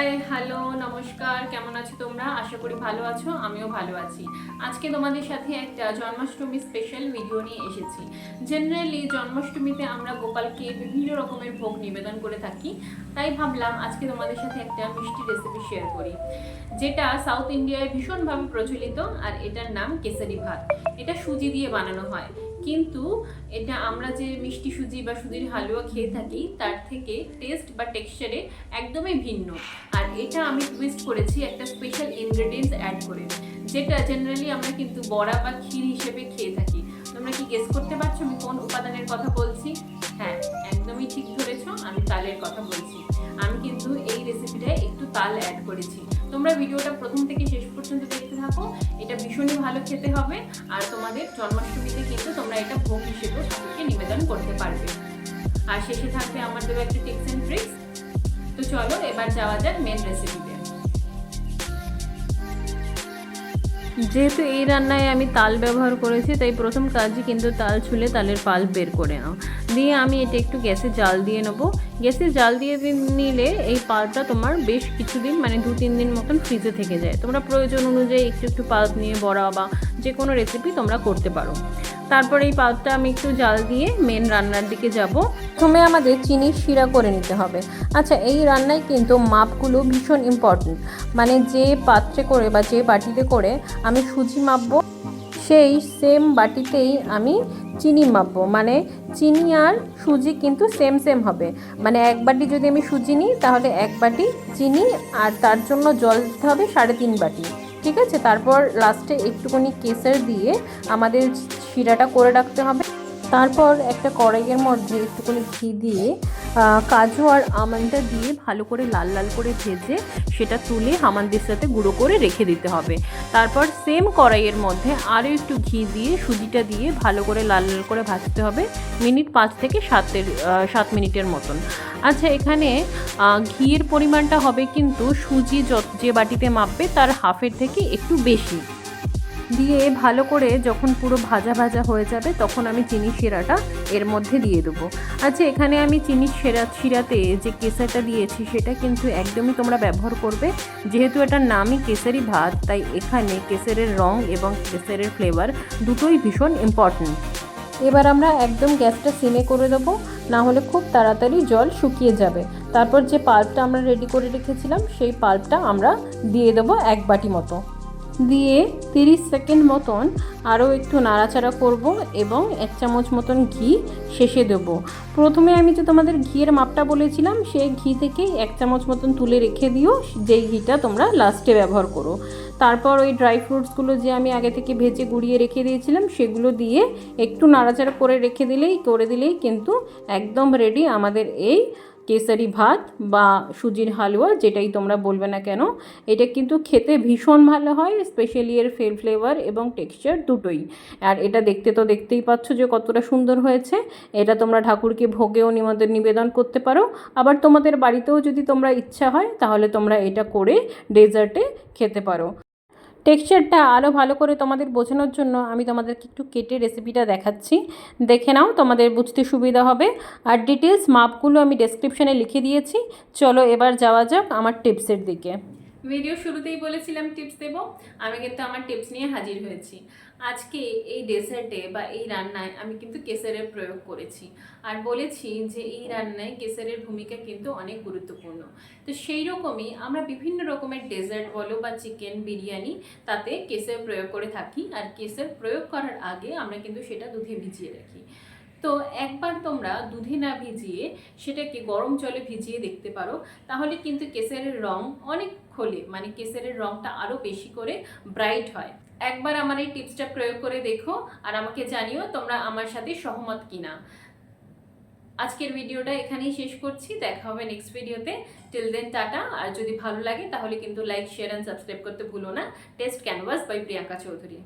Hi hello নমস্কার, কেমন আছো তোমরা? আশা করি ভালো আছো, আমিও ভালো আছি। আজকে তোমাদের সাথে একটা জন্মাষ্টমী স্পেশাল ভিডিও নিয়ে এসেছি। জেনারেলি জন্মাষ্টমীতে আমরা গোপালকে বিভিন্ন রকমের ভোগ নিবেদন করে থাকি, তাই ভাবলাম আজকে তোমাদের সাথে একটা মিষ্টি রেসিপি শেয়ার করি, যেটা সাউথ ইন্ডিয়ায় ভীষণভাবে প্রচলিত। আর এটার নাম কেসারি ভাত। এটা সুজি দিয়ে বানানো হয়, কিন্তু এটা আমরা যে মিষ্টি সুজি বা সুজির হালুয়া খেয়ে থাকি তার থেকে টেস্ট বা টেক্সচারে একদমই ভিন্ন। আর এটা আমি টুইস্ট করেছি একটা স্পেশাল ইনগ্রেডিয়েন্টস অ্যাড করে, যেটা জেনারেলি আমরা কিন্তু বড়া বা ক্ষীর হিসেবে খেয়ে থাকি। তোমরা কি গেস করতে পারছো আমি কোন উপাদানের কথা বলছি? হ্যাঁ, একদমই ঠিক ধরেছো, আমি তালের কথা বলছি। আমি কিন্তু এই রেসিপিটায় একটু তাল অ্যাড করেছি। তোমরা ভিডিওটা প্রথম থেকে শেষ পর্যন্ত দেখতে থাকো, এটা ভীষণই ভালো খেতে হবে। আর তোমাদের জন্মাষ্টমীতে কিন্তু তোমরা এটা ভোগ হিসেবে ঠাকুরকে নিবেদন করতে পারবে। আর শেষে থাকবে আমার দেওয়া একটা টিপস এন্ড ট্রিক্স। তো চলো এবার যাওয়া যাক মেন রেসিপিতে। যেহেতু এই রান্নায় আমি তাল ব্যবহার করেছি, তাই প্রথম কাজই কিন্তু তাল ছুলে তালের পাল্প বের করে নাও। দিয়ে আমি এটা একটু গ্যাসে জাল দিয়ে নেবো। গ্যাসে জাল দিয়ে নিলে এই পাল্পটা তোমার বেশ কিছুদিন, মানে 2-3 দিন মতন ফ্রিজে থেকে যায়। তোমরা প্রয়োজন অনুযায়ী একটু একটু পাল্প নিয়ে বড়া বা যে কোনো রেসিপি তোমরা করতে পারো। তারপর এই পাল্পটা আমি একটু জাল দিয়ে মেন রান্নার দিকে যাব। প্রথমে আমাদের চিনির শিরা করে নিতে হবে। আচ্ছা, এই রান্নায় কিন্তু মাপগুলো ভীষণ ইম্পর্টেন্ট। মানে যে পাত্রে করে বা যে বাটিতে করে আমি সুজি মাপবো, সেই সেম বাটিতেই আমি চিনি মাপবো। মানে চিনি আর সুজি কিন্তু সেম সেম হবে। মানে এক বাটি যদি আমি সুজি নিই তাহলে এক বাটি চিনি, আর তার জন্য জল দিতে হবে 3.5 বাটি। ঠিক আছে, তারপর লাস্টে একটুখানি কেসর দিয়ে আমাদের শিরাটা করে রাখতে হবে। তারপর একটা কড়াইয়ের মধ্যে একটুখানি ঘি দিয়ে কাজু আর আমন্ডটা দিয়ে ভালো করে লাল লাল করে ভেজে সেটা তুলে হামানদির সাথে গুঁড়ো করে রেখে দিতে হবে। তারপর সেম কড়াইয়ের মধ্যে আরও একটু ঘি দিয়ে সুজিটা দিয়ে ভালো করে লাল লাল করে ভাজতে হবে, মিনিট 5 থেকে 7 মিনিটের মতন। আচ্ছা, এখানে ঘিয়ের পরিমাণটা হবে কিন্তু সুজি যে বাটিতে মাপবে তার হাফের থেকে একটু বেশি। দিয়ে ভালো করে যখন পুরো ভাজা ভাজা হয়ে যাবে তখন আমি চিনির শিরাটা এর মধ্যে দিয়ে দেবো। আচ্ছা, এখানে আমি চিনির শিরাতে যে কেসারটা দিয়েছি সেটা কিন্তু একদমই তোমরা ব্যবহার করবে। যেহেতু এটার নামই কেসারি ভাত, তাই এখানে কেসারের রং এবং কেসারের ফ্লেভার দুটোই ভীষণ ইম্পর্ট্যান্ট। এবার আমরা একদম গ্যাসটা সিমে করে দেবো, না হলে খুব তাড়াতাড়ি জল শুকিয়ে যাবে। তারপর যে পাল্পটা আমরা রেডি করে রেখেছিলাম সেই পাল্পটা আমরা দিয়ে দেবো 1 বাটি মতো। দিয়ে 30 সেকেন্ড মতন আরও একটু নাড়াচাড়া করব এবং 1 চামচ মতন ঘি শেষে দেব। প্রথমে আমি যে তোমাদের ঘিয়ের মাপটা বলেছিলাম সেই ঘি থেকেই 1 চামচ মতন তুলে রেখে দিও, যেই ঘিটা তোমরা লাস্টে ব্যবহার করো। তারপর ওই ড্রাই ফ্রুটসগুলো যে আমি আগে থেকে ভেজে গুঁড়িয়ে রেখে দিয়েছিলাম সেগুলো দিয়ে একটু নাড়াচাড়া করে করে দিলেই কিন্তু একদম রেডি আমাদের এই কেসারি ভাত বা সুজির হালুয়া, যেটাই তোমরা বলবে না কেন। এটা কিন্তু খেতে ভীষণ ভালো হয়, স্পেশালি এর ফ্লেভার এবং টেক্সচার দুটোই। আর এটা দেখতে তো দেখতেই পাচ্ছ যে কতটা সুন্দর হয়েছে। এটা তোমরা ঠাকুরকে ভোগেও নিবেদন করতে পারো। আবার তোমাদের বাড়িতেও যদি তোমরা ইচ্ছা হয় তাহলে তোমরা এটা করে ডেজার্টে খেতে পারো। টেক্সচারটা আরও ভালো করে তোমাদের বোঝানোর জন্য আমি তোমাদেরকে একটু কেটে রেসিপিটা দেখাচ্ছি, দেখে নাও, তোমাদের বুঝতে সুবিধা হবে। আর ডিটেলস মাপগুলো আমি ডেসক্রিপশানে লিখে দিয়েছি। চলো এবার যাওয়া যাক আমার টিপসের দিকে। ভিডিও শুরুতেই বলেছিলাম টিপস দেব, আমি কিন্তু আমার টিপস নিয়ে হাজির হয়েছি। আজকে এই ডেজার্টে বা এই রান্নায় আমি কিন্তু কেসারের প্রয়োগ করেছি, আর বলেছি যে এই রান্নায় কেসারের ভূমিকা কিন্তু অনেক গুরুত্বপূর্ণ। তো সেই রকমই আমরা বিভিন্ন রকমের ডেজার্ট বলো বা চিকেন বিরিয়ানি, তাতে কেসার প্রয়োগ করে থাকি। আর কেসার প্রয়োগ করার আগে আমরা কিন্তু সেটা দুধে ভিজিয়ে রাখি। তো একবার তোমরা দুধে না ভিজিয়ে সেটাকে গরম জলে ভিজিয়ে দেখতে পারো, তাহলে কিন্তু কেসারের রং অনেক খোলে, মানে কেসারের রংটা আরও বেশি করে ব্রাইট হয়। একবার আমার এই টিপসটা প্রয়োগ করে দেখো আর আমাকে জানিও তোমরা আমার সাথে সহমত কিনা। আজকের ভিডিওটা এখানেই শেষ করছি, দেখা হবে নেক্সট ভিডিওতে। Till then tata. আর যদি ভালো লাগে তাহলে কিন্তু লাইক, শেয়ার অ্যান্ড সাবস্ক্রাইব করতে ভুলো না। Taste canvas by Priyanka Chowdhury.